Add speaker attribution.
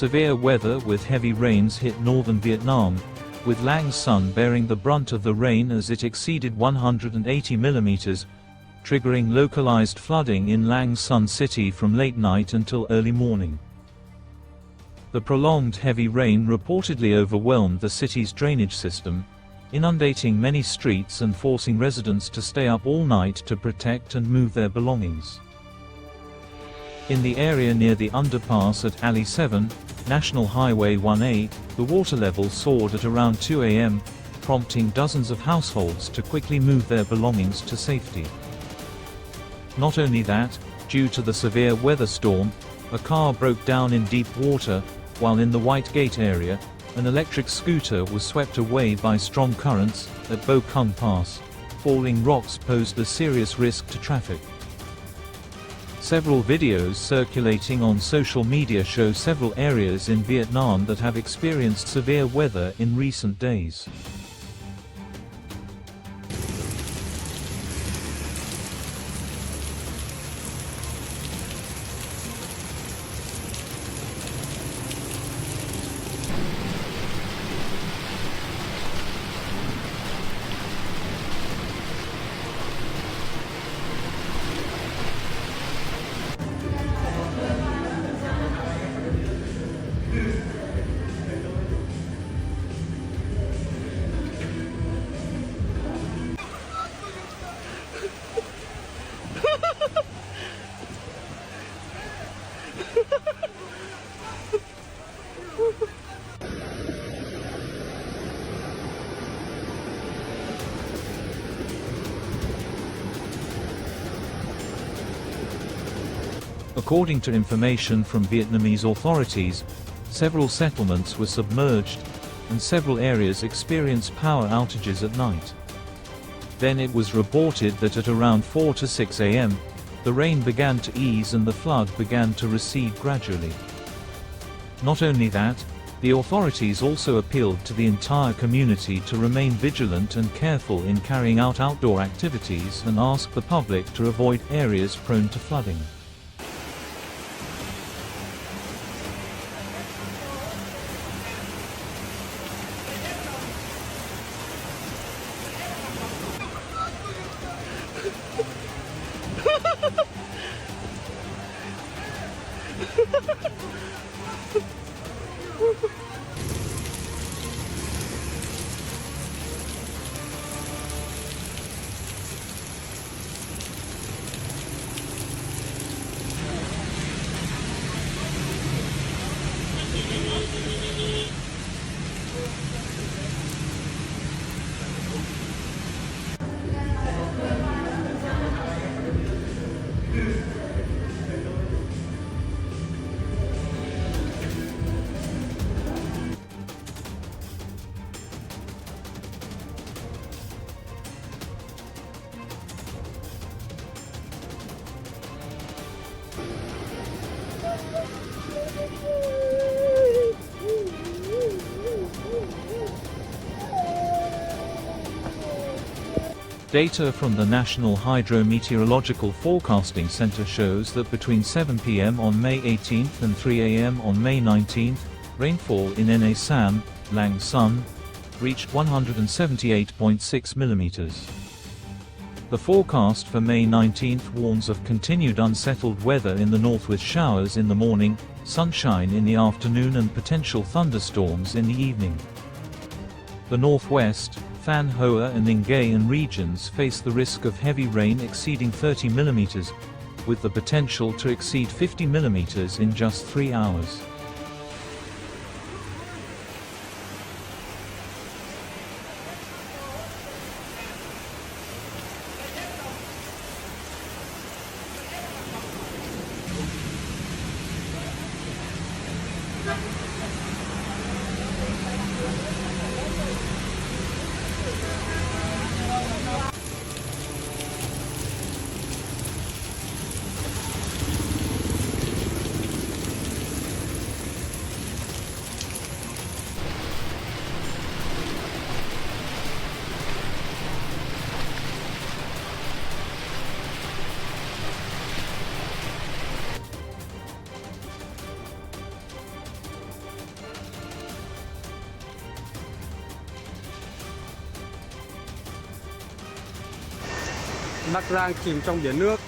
Speaker 1: Severe weather with heavy rains hit northern Vietnam, with Lang Son bearing the brunt of the rain as it exceeded 180 mm, triggering localized flooding in Lang Son City from late night until early morning. The prolonged heavy rain reportedly overwhelmed the city's drainage system, inundating many streets and forcing residents to stay up all night to protect and move their belongings. In the area near the underpass at Alley 7, National Highway 1A, the water level soared at around 2 a.m., prompting dozens of households to quickly move their belongings to safety. Not only that, due to the severe weather storm, a car broke down in deep water, while in the White Gate area, an electric scooter was swept away by strong currents at Bo Cung Pass. Falling rocks posed a serious risk to traffic. Several videos circulating on social media show several areas in Vietnam that have experienced severe weather in recent days. According to information from Vietnamese authorities, several settlements were submerged, and several areas experienced power outages at night. Then it was reported that at around 4 to 6 a.m., the rain began to ease and the flood began to recede gradually. Not only that, the authorities also appealed to the entire community to remain vigilant and careful in carrying out outdoor activities and asked the public to avoid areas prone to flooding. Data from the National Hydrometeorological Forecasting Center shows that between 7 p.m. on May 18 and 3 a.m. on May 19, rainfall in Nha Sam, Lang Son, reached 178.6 mm. The forecast for May 19 warns of continued unsettled weather in the north with showers in the morning, sunshine in the afternoon and potential thunderstorms in the evening. The northwest, Phan Hoa and Ninh Giay regions face the risk of heavy rain exceeding 30 mm, with the potential to exceed 50 mm in just 3 hours.
Speaker 2: Bắc Giang chìm trong biển nước.